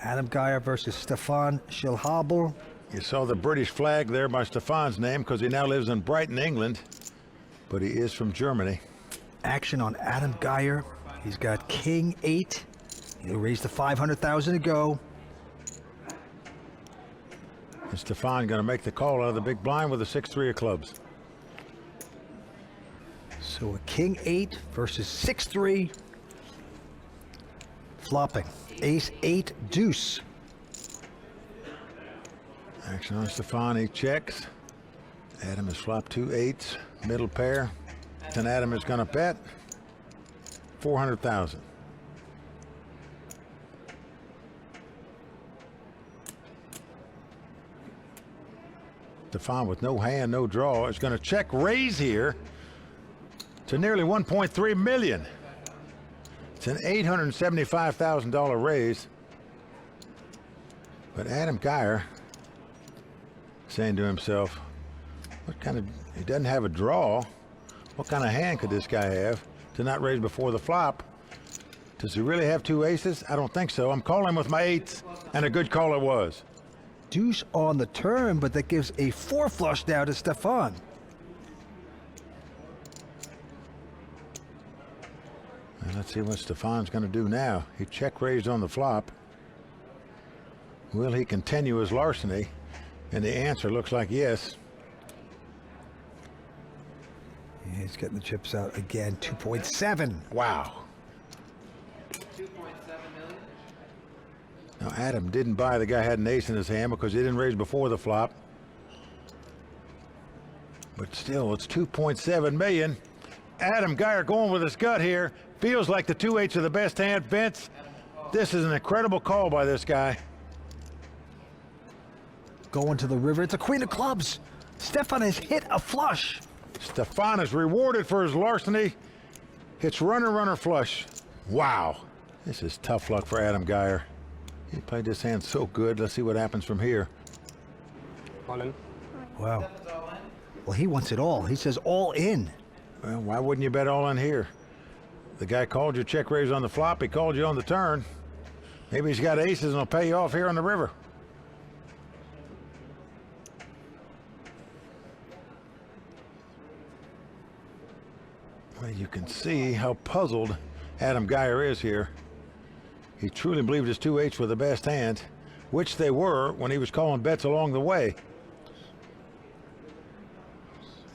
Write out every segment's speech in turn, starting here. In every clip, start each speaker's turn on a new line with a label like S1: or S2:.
S1: Adam Geyer versus Stefan Schilhabel.
S2: You saw the British flag there by Stefan's name because he now lives in Brighton, England, but he is from Germany.
S1: Action on Adam Geyer. He's got King 8. He'll raise the 500,000 to go.
S2: And Stefan going to make the call out of the big blind with a 6-3 of clubs.
S1: So a King 8 versus 6-3. Flopping. Ace 8 deuce.
S2: Action on Stefan, he checks. Adam has flopped 2 8s, middle pair. Then Adam is going to bet 400,000. Stefan with no hand, no draw is going to check raise here to nearly 1.3 million. It's an $875,000 raise. But Adam Geyer saying to himself, he doesn't have a draw. What kind of hand could this guy have to not raise before the flop? Does he really have 2 aces? I don't think so. I'm calling with my 8s, and a good call it was.
S1: Deuce on the turn, but that gives a 4 flush now to Stefan.
S2: And let's see what Stefan's going to do now. He check raised on the flop. Will he continue his larceny? And the answer looks like yes.
S1: Yeah, he's getting the chips out again. 2.7.
S2: Wow.
S3: 2.7 million.
S2: Now Adam didn't buy the guy had an ace in his hand because he didn't raise before the flop. But still, it's 2.7 million. Adam Geyer going with his gut here. Feels like the 2 8s are the best hand. Vince, this is an incredible call by this guy.
S1: Going to the river. It's a queen of clubs. Stefan has hit a flush.
S2: Stefan is rewarded for his larceny. Hits runner, runner flush. Wow. This is tough luck for Adam Geyer. He played this hand so good. Let's see what happens from here.
S4: All in.
S1: Wow. Well, he wants it all. He says all in.
S2: Well, why wouldn't you bet all in here? The guy called you check raise on the flop. He called you on the turn. Maybe he's got aces and he'll pay you off here on the river. Well, you can see how puzzled Adam Geyer is here. He truly believed his 2 8s were the best hand, which they were when he was calling bets along the way.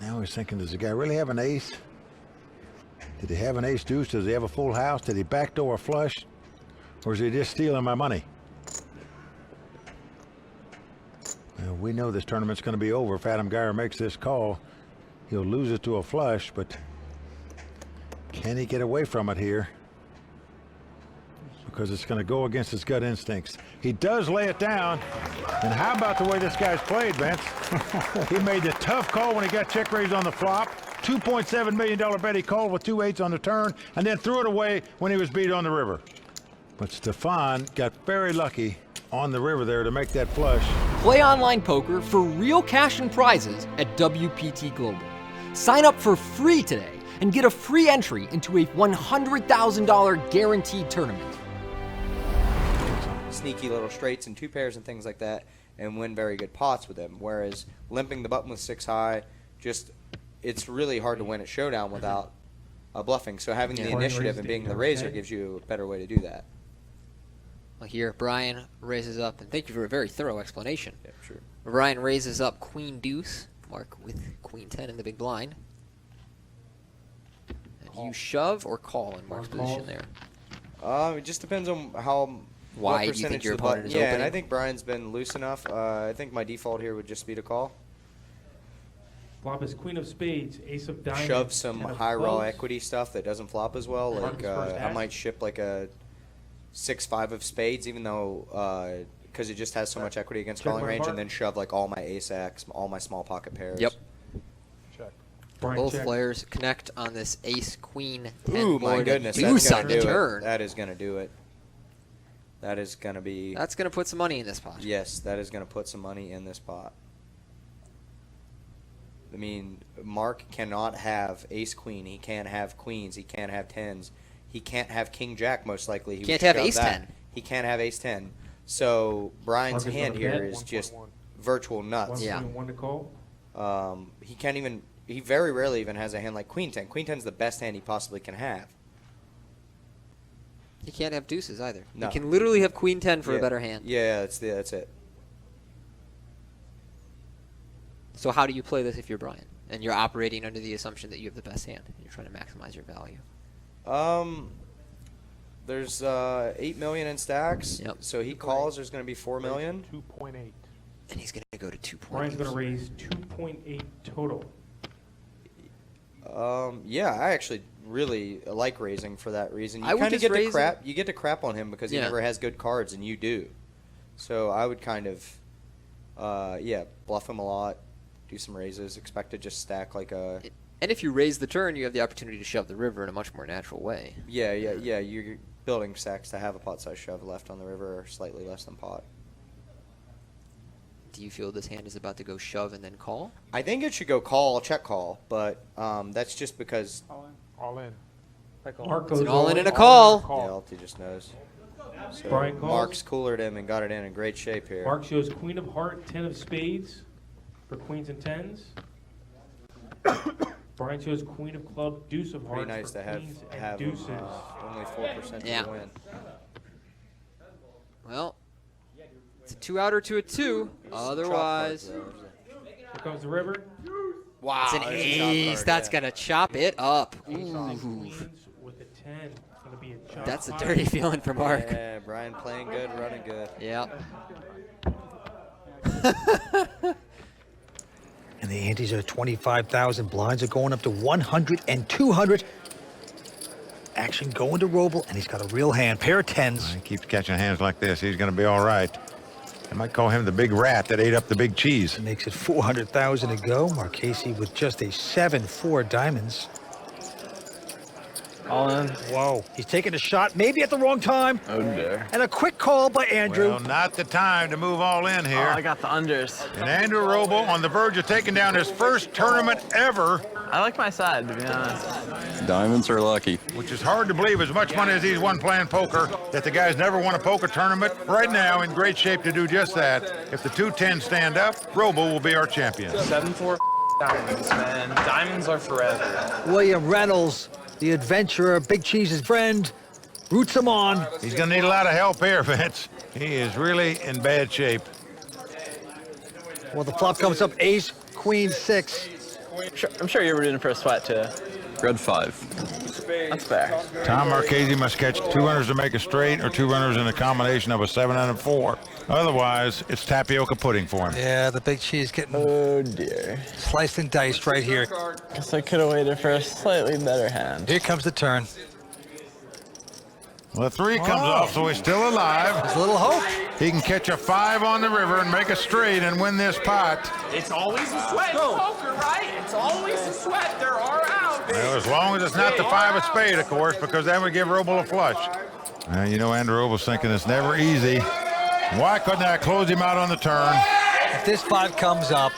S2: Now he's thinking, does the guy really have an ace? Did he have an ace deuce? Does he have a full house? Did he backdoor a flush? Or is he just stealing my money? Well, we know this tournament's going to be over if Adam Geyer makes this call. He'll lose it to a flush, but can he get away from it here? Because it's going to go against his gut instincts. He does lay it down. And how about the way this guy's played, Vince? He made the tough call when he got check raised on the flop. $2.7 million bet he called with 2 8s on the turn, and then threw it away when he was beat on the river. But Stefan got very lucky on the river there to make that flush.
S5: Play online poker for real cash and prizes at WPT Global. Sign up for free today and get a free entry into a $100,000 guaranteed tournament.
S3: Sneaky little straights and 2 pairs and things like that, and win very good pots with them. Whereas limping the button with 6 high, it's really hard to win at showdown without bluffing. So having the initiative and being the raiser gives you a better way to do that.
S5: Well, here Brian raises up, and thank you for a very thorough explanation.
S3: Yeah, sure.
S5: Brian raises up Queen Deuce, Mark with Queen 10 in the big blind. And you shove or call in Mark's position there.
S3: It just depends on how.
S5: Why
S3: what
S5: do you think
S3: percentage
S5: your
S3: of the button-
S5: opponent is
S3: Yeah,
S5: opening?
S3: and I think Brian's been loose enough. I think my default here would just be to call.
S4: Flop is queen of spades, ace of diamonds.
S3: Shove some
S4: 10 of
S3: high raw
S4: clubs.
S3: equity stuff that doesn't flop as well. Like
S4: Marcus first
S3: I
S4: ace.
S3: might ship like a 6-5 of spades, even though because it just has so much equity against
S4: Check
S3: calling
S4: my
S3: range,
S4: mark.
S3: and then shove like all my ace X, all my small pocket pairs.
S5: Yep.
S4: Check. Brian
S5: Both
S4: check.
S5: players connect on this ace queen 10
S3: Ooh, my
S5: board.
S3: goodness,
S5: Deuce
S3: that's
S5: on
S3: gonna
S5: the
S3: do
S5: turn.
S3: it. That is gonna do it. That is gonna be.
S5: That's going to put some money in this pot.
S3: Yes, that is gonna put some money in this pot. I mean, Mark cannot have ace queen. He can't have queens. He can't have tens. He can't have king jack. Most likely, he
S5: Can't
S3: would
S5: have
S3: shove
S5: ace
S3: that.
S5: 10.
S3: He can't have ace 10. So Brian's
S4: Marcus
S3: hand
S4: on a
S3: here
S4: bet.
S3: is just virtual nuts.
S5: Yeah.
S4: 1.1 to call.
S3: He can't even. He very rarely even has a hand like Queen 10. Queen 10's the best hand he possibly can have.
S5: He can't have deuces either.
S3: No.
S5: He can literally have queen 10 for a
S3: Yeah.
S5: better hand.
S3: Yeah, that's it.
S5: So how do you play this if you're Brian? And you're operating under the assumption that you have the best hand. You're trying to maximize your value.
S3: There's 8 million in stacks.
S5: Yep.
S3: So he calls. There's going to be 4 million.
S6: 2.8.
S5: And he's going to go to 2 points.
S4: Brian's going to raise 2.8 total.
S3: Yeah, I actually really like raising for that reason. You
S5: I would
S3: kind of
S5: just
S3: get to
S5: raise
S3: crap. You get to crap on him because he
S5: Yeah.
S3: never has good cards, and you do. So I would kind of, bluff him a lot, do some raises, expect to just stack like a.
S5: And if you raise the turn, you have the opportunity to shove the river in a much more natural way.
S3: Yeah. You're building stacks to have a pot size shove left on the river, or slightly less than pot.
S5: Do you feel this hand is about to go shove and then call?
S3: I think it should go call, check call, but that's just because
S6: All in.
S4: Mark
S5: It's
S4: goes
S5: an all in and a
S6: All
S5: call.
S6: in.
S3: Alty just knows. So
S4: Brian calls.
S3: Mark's coolered him and got it in great shape here.
S4: Mark shows queen of heart, 10 of spades for queens and tens. Brian shows queen of club, deuce of
S3: Pretty
S4: hearts
S3: nice
S4: for
S3: to have
S4: queens and
S3: have
S4: deuces.
S3: only 4%
S5: Yeah.
S3: to win.
S5: Well, it's a 2-outer to a 2. Otherwise,
S3: Chop cards, though.
S4: Here comes the river.
S3: Wow,
S5: it's an
S3: there's a chop
S5: ace.
S3: card,
S5: That's
S3: yeah.
S5: going to chop it up.
S4: Ace high
S5: Ooh.
S4: queens with a 10. It's going to be a chop
S5: That's a
S4: high.
S5: dirty feeling for Mark.
S3: Yeah, Brian playing good, running good.
S5: Yep.
S1: And the antes are 25,000. Blinds are going up to 100 and 200. Action going to Roble, and he's got a real hand. Pair of tens.
S2: He keeps catching hands like this. He's going to be all right. I might call him the big rat that ate up the big cheese.
S1: Makes it 400,000 to go. Marchese with just a 7-4 diamonds.
S7: All in.
S1: Whoa. He's taking a shot, maybe at the wrong time.
S7: Oh dear.
S1: And a quick call by Andrew.
S2: Well, not the time to move all in
S7: Oh,
S2: here.
S7: I got the unders.
S2: And Andrew Roble on the verge of taking down his first tournament ever,
S7: I like my side, to be honest.
S8: Diamonds are lucky.
S2: which is hard to believe as much money as he's won playing poker, that the guy's never won a poker tournament. Right now, in great shape to do just that. If the 2-10 stand up, Roble will be our champion.
S7: 7-4 diamonds, man. Diamonds are forever.
S1: William Reynolds, the adventurer, Big Cheese's friend, roots him on.
S2: He's going to need a lot of help here, Vince. He is really in bad shape.
S1: Well, the flop comes up ace, queen, 6.
S7: I'm sure you were in for a sweat, too.
S8: Red 5.
S7: That's fair.
S2: Tom Marchese must catch 2 runners to make a straight or 2 runners in a combination of a 7 and a 4. Otherwise, it's tapioca pudding for him.
S1: Yeah, the Big Cheese getting
S7: Oh, dear.
S1: sliced and diced right here.
S7: Guess I could have waited for a slightly better hand.
S1: Here comes the turn.
S2: Well, the 3 comes off, so he's still alive.
S1: There's a little hope.
S2: He can catch a 5 on the river and make a straight and win this pot.
S9: It's always a sweat in poker, right? It's always a sweat. There are outs.
S2: Well, as long as it's not the 5 of spade, of course, because that would give Roble a flush. You know, Andrew Roble's thinking it's never easy. Why couldn't I close him out on the turn?
S1: If this 5 comes up,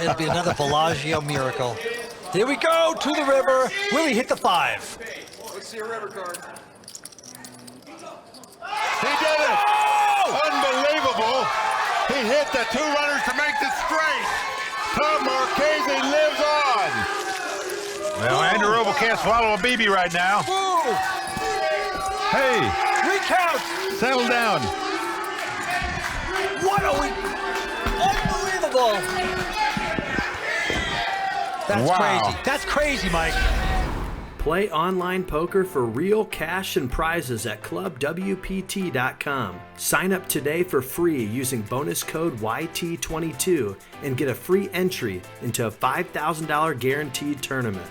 S1: it'll be another Bellagio miracle. Here we go, to the river. Will he hit the 5?
S9: Let's see a river card.
S2: He did it! Unbelievable! He hit the 2 runners to make the straight. Tom Marchese lives on. Well, Andrew Roble can't swallow a BB right now.
S1: Ooh,
S2: Hey,
S1: recount.
S2: settle down.
S1: What are we? Unbelievable. That's
S2: Wow.
S1: crazy. That's crazy, Mike.
S10: Play online poker for real cash and prizes at clubwpt.com. Sign up today for free using bonus code YT22 and get a free entry into a $5,000 guaranteed tournament.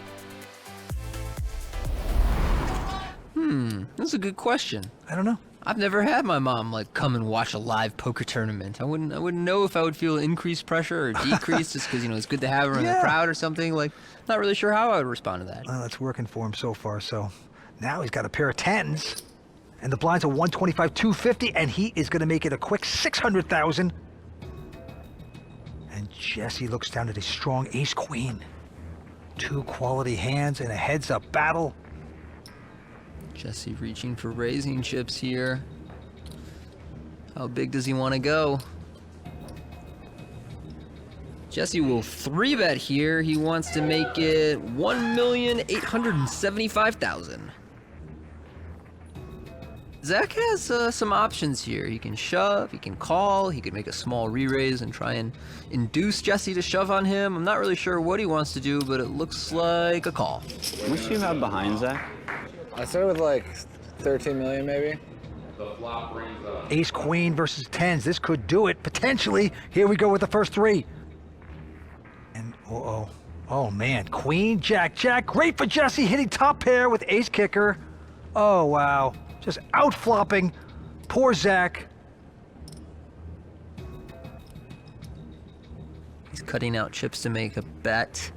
S5: That's a good question.
S1: I don't know.
S5: I've never had my mom come and watch a live poker tournament. I wouldn't know if I would feel increased pressure or decreased just because it's good to have her in the crowd or something. Not really sure how I would respond to that.
S1: Well, it's working for him so far. So now he's got a pair of 10s, and the blinds are 125, 250, and he is going to make it a quick 600,000. And Jesse looks down at a strong ace queen. 2 quality hands in a heads-up battle.
S5: Jesse reaching for raising chips here. How big does he want to go? Jesse will 3-bet here. He wants to make it $1,875,000. Zach has some options here. He can shove, he can call, he could make a small re-raise and try and induce Jesse to shove on him. I'm not really sure what he wants to do, but it looks like a call.
S6: How much do you have behind, Zach?
S7: I started with like 13 million maybe.
S1: Ace queen versus tens. This could do it potentially. Here we go with the first three. And oh man, queen, jack, jack. Great for Jesse, hitting top pair with ace kicker. Oh wow, just out flopping. Poor Zach.
S5: He's cutting out chips to make a bet.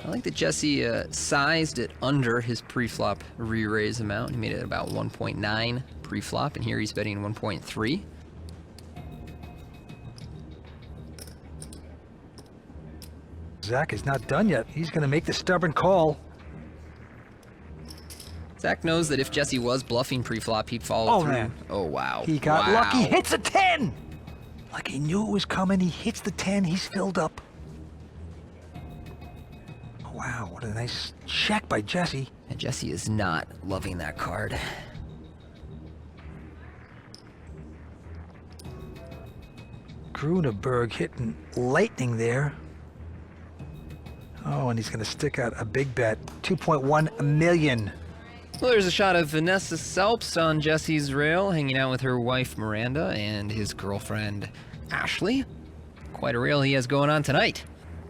S5: I like that Jesse sized it under his pre-flop re-raise amount. He made it about 1.9 pre-flop, and here he's betting 1.3.
S1: Zach is not done yet. He's going to make the stubborn call.
S5: Zach knows that if Jesse was bluffing pre-flop, he'd follow through.
S1: Man.
S5: Oh, wow.
S1: He got
S5: Wow.
S1: lucky. Hits a 10. Like he knew it was coming. He hits the 10. He's filled up. Wow, what a nice check by Jesse.
S5: And Jesse is not loving that card.
S1: Gruneberg hitting lightning there. Oh, and he's going to stick out a big bet. 2.1 million.
S5: Well, there's a shot of Vanessa Selps on Jesse's rail, hanging out with her wife Miranda and his girlfriend Ashley. Quite a rail he has going on tonight.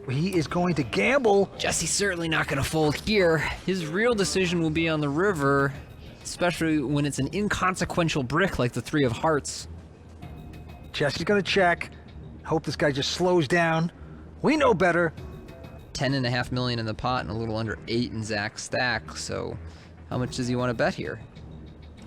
S1: He is going to gamble.
S5: Jesse's certainly not going to fold here. His real decision will be on the river, especially when it's an inconsequential brick like the 3 of hearts.
S1: Jesse's going to check. Hope this guy just slows down. We know better.
S5: 10.5 million in the pot and a little under 8 in Zach's stack, so how much does he want to bet here?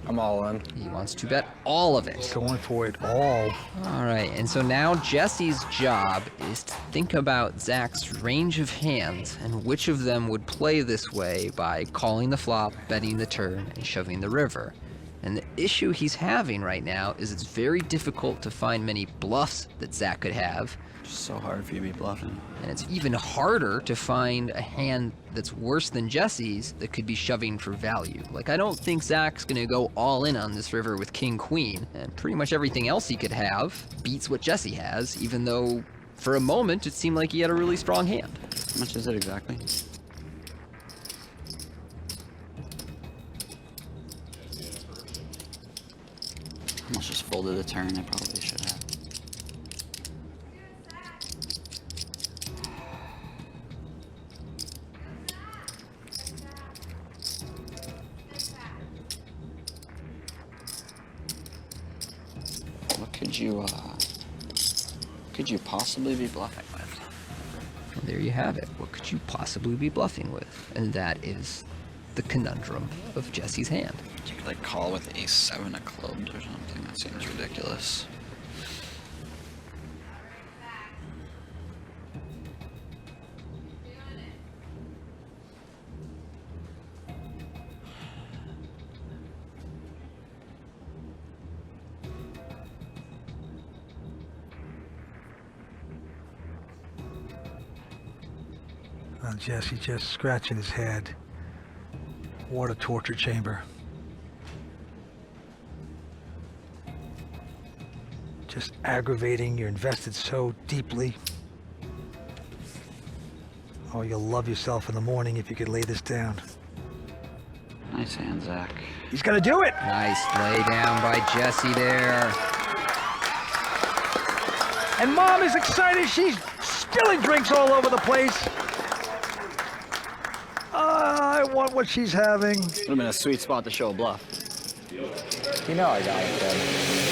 S7: I'm all in.
S5: He wants to bet all of it.
S1: Going for it all.
S5: All right, and so now Jesse's job is to think about Zach's range of hands and which of them would play this way by calling the flop, betting the turn, and shoving the river. And the issue he's having right now is it's very difficult to find many bluffs that Zach could have.
S6: It's so hard for you to be bluffing.
S5: And it's even harder to find a hand that's worse than Jesse's that could be shoving for value. Like, I don't think Zach's gonna go all in on this river with king queen, and pretty much everything else he could have beats what Jesse has, even though for a moment it seemed like he had a really strong hand.
S6: How much is it exactly? I almost just folded a turn. I probably should have. What could you possibly be bluffing with?
S5: And there you have it. What could you possibly be bluffing with? And that is the conundrum of Jesse's hand.
S6: You could like call with ace-7 of clubs or something. That seems ridiculous.
S1: Well, Jesse just scratching his head. What a torture chamber. Just aggravating. You're invested so deeply. Oh, you'll love yourself in the morning if you could lay this down.
S6: Nice hand, Zach.
S1: He's gonna do it.
S5: Nice lay down by Jesse there.
S1: And Mom is excited. She's spilling drinks all over the place. I want what she's having.
S6: Would have been a sweet spot to show a bluff.
S7: You know I got it, Dad.